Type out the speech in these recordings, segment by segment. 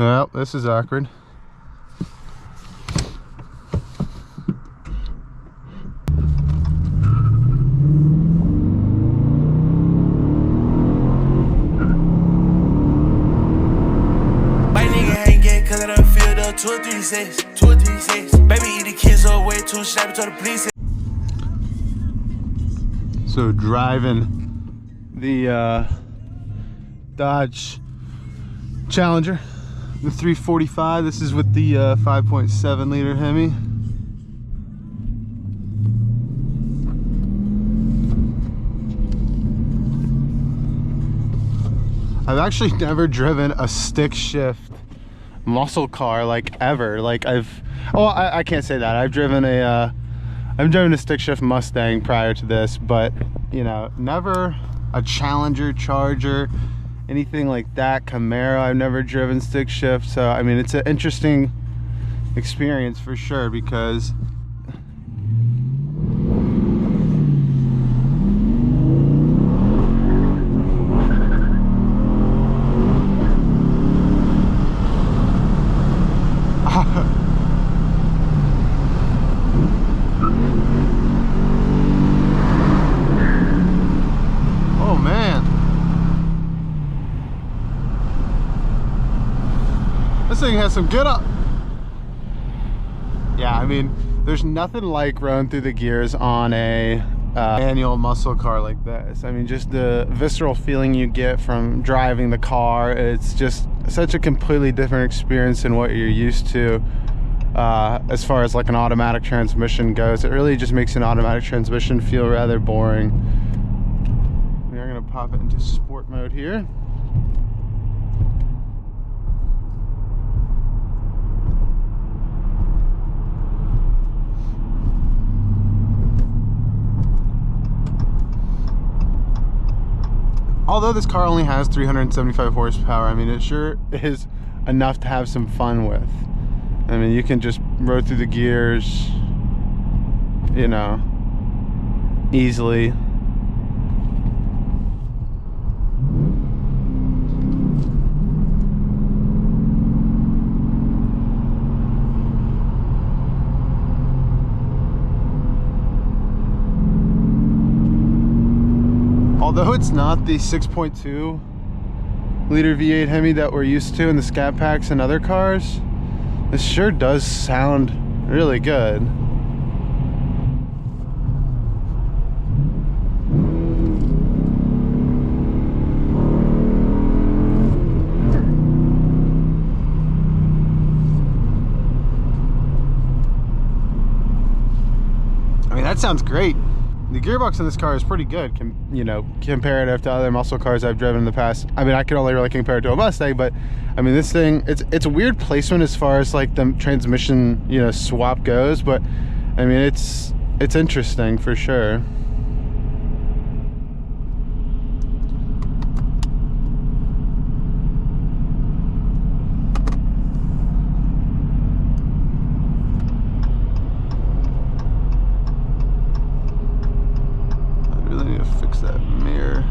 Well, this is awkward. My nigga ain't get cause I done filled up 2 or 3 sets. 2 or 3 sets. Baby eat the kids away too shabby to the police. So driving the Dodge Challenger, the 345. This is with the 5.7 liter Hemi. I've actually never driven a stick shift muscle car like ever. Like I can't say that. I've driven a stick shift Mustang prior to this, but you know, never a Challenger, Charger, anything like that. Camaro, I've never driven stick shift. So I mean, it's an interesting experience for sure, because oh man, this thing has some get up. Yeah, I mean, there's nothing like running through the gears on a manual muscle car like this. I mean, just the visceral feeling you get from driving the car, it's just such a completely different experience than what you're used to as far as like an automatic transmission goes. It really just makes an automatic transmission feel rather boring. We're gonna pop it into sport mode here. Although this car only has 375 horsepower, I mean, it sure is enough to have some fun with. I mean, you can just roll through the gears, you know, easily. Although it's not the 6.2 liter V8 Hemi that we're used to in the Scat Packs and other cars, this sure does sound really good. I mean, that sounds great. The gearbox in this car is pretty good, you know, comparative to other muscle cars I've driven in the past. I mean, I can only really compare it to a Mustang, but I mean, this thing, it's a weird placement as far as like the transmission, you know, swap goes, but I mean, it's interesting for sure. Fix that mirror.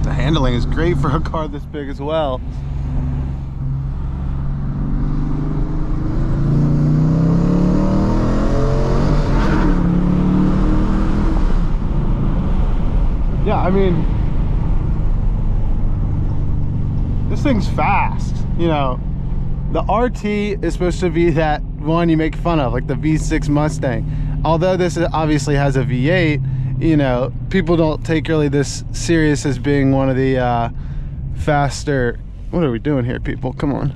The handling is great for a car this big as well. Yeah, I mean, this thing's fast. You know, the RT is supposed to be that one you make fun of, like the V6 Mustang. Although this obviously has a V8, you know, people don't take really this serious as being one of the faster. What are we doing here, people? Come on.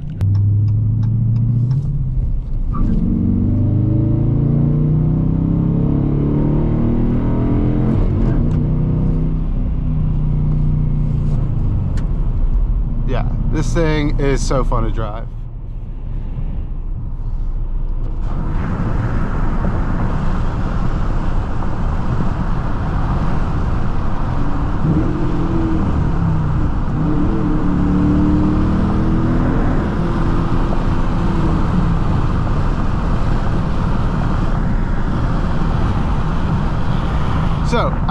Yeah, this thing is so fun to drive.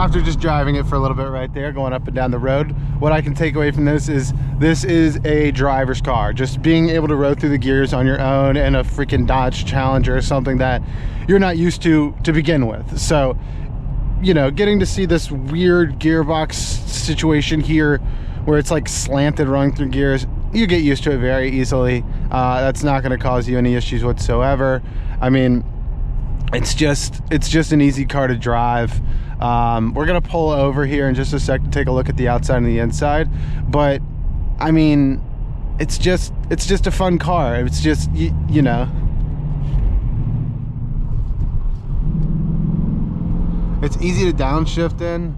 after just driving it for a little bit right there, going up and down the road, what I can take away from this is a driver's car. Just being able to road through the gears on your own in a freaking Dodge Challenger is something that you're not used to begin with. So, you know, getting to see this weird gearbox situation here where it's like slanted running through gears, you get used to it very easily. That's not going to cause you any issues whatsoever. I mean, it's just an easy car to drive. We're gonna pull over here in just a sec to take a look at the outside and the inside, but I mean, it's just a fun car. It's just, you know, it's easy to downshift in.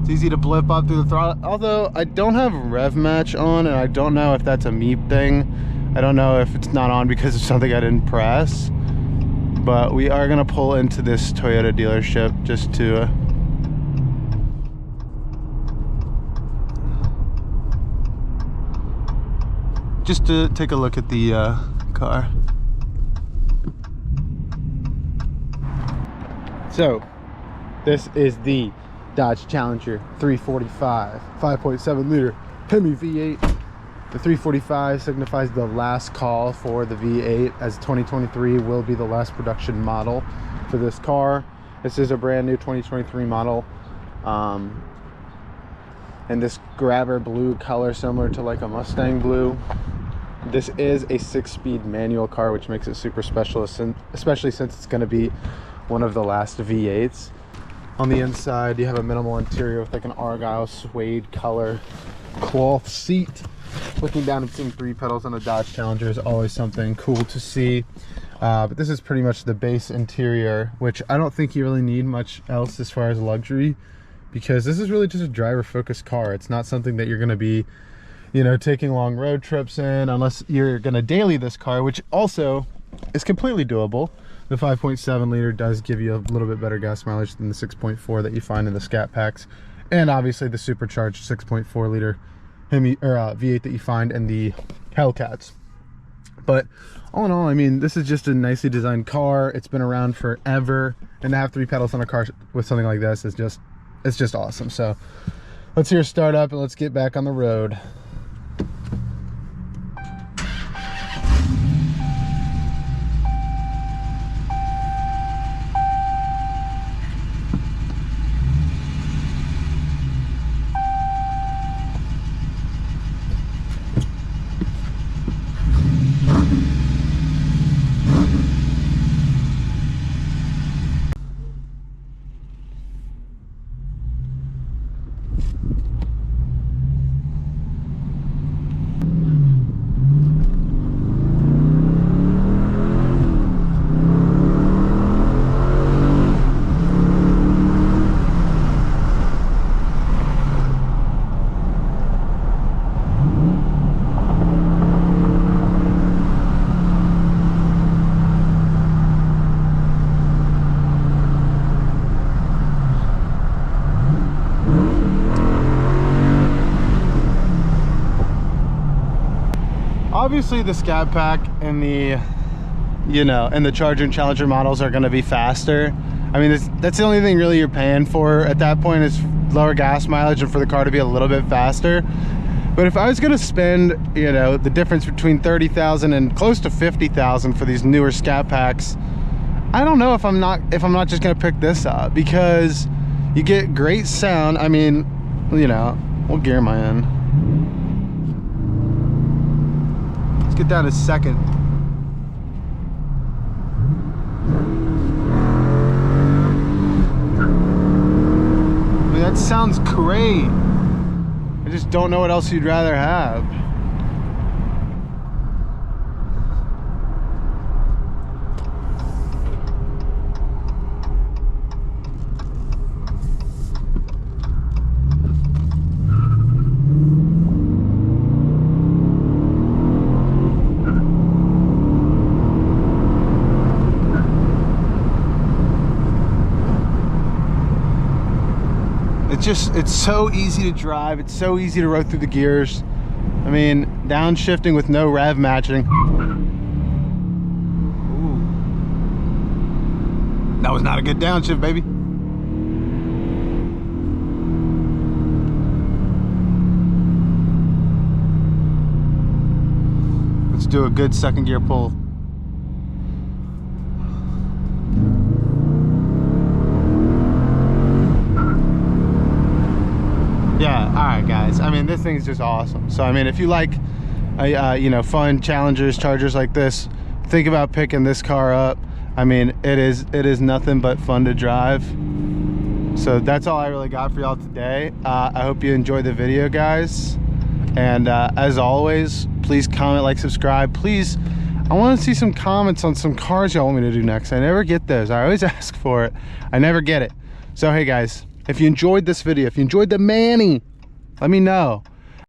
It's easy to blip up through the throttle, although I don't have rev match on, and I don't know if that's a me thing. I don't know if it's not on because of something I didn't press, but we are gonna pull into this Toyota dealership just to take a look at the car. So this is the Dodge Challenger 345 5.7 liter Hemi V8. The 345 signifies the last call for the V8, as 2023 will be the last production model for this car. This is a brand new 2023 model, and this grabber blue color, similar to like a Mustang blue. This is a 6-speed manual car, which makes it super special, especially since it's going to be one of the last V8s. On the inside, you have a minimal interior with like an argyle suede color cloth seat. Looking down and seeing 3 pedals on a Dodge Challenger is always something cool to see. But this is pretty much the base interior, which I don't think you really need much else as far as luxury, because this is really just a driver focused car. It's not something that you're going to be, you know, taking long road trips in, unless you're going to daily this car, which also is completely doable. The 5.7 liter does give you a little bit better gas mileage than the 6.4 that you find in the Scat Packs, and obviously the supercharged 6.4 liter Hemi or V8 that you find in the Hellcats. But all in all, I mean, this is just a nicely designed car. It's been around forever, and to have 3 pedals on a car with something like this is just, it's just awesome. So let's hear start up and let's get back on the road. Obviously the Scat Pack and the, you know, and the Charger and Challenger models are going to be faster. I mean, that's the only thing really you're paying for at that point, is lower gas mileage and for the car to be a little bit faster. But if I was going to spend, you know, the difference between 30,000 and close to 50,000 for these newer Scat Packs, I don't know if I'm not just going to pick this up, because you get great sound. I mean, you know, what gear am I in? Get down to second. I mean, that sounds great. I just don't know what else you'd rather have. It's so easy to drive. It's so easy to road through the gears. I mean, downshifting with no rev matching. Ooh. That was not a good downshift, baby. do a good second gear pull. Yeah, all right guys, I mean, this thing's just awesome. So I mean, if you like you know, fun Challengers, Chargers like this, think about picking this car up. I mean, it is nothing but fun to drive. So that's all I really got for y'all today. I hope you enjoyed the video, guys, and as always, please comment, like, subscribe. Please, I want to see some comments on some cars y'all want me to do next. I never get those. I always ask for it, I never get it. So hey guys, if you enjoyed this video, if you enjoyed the Manny, let me know.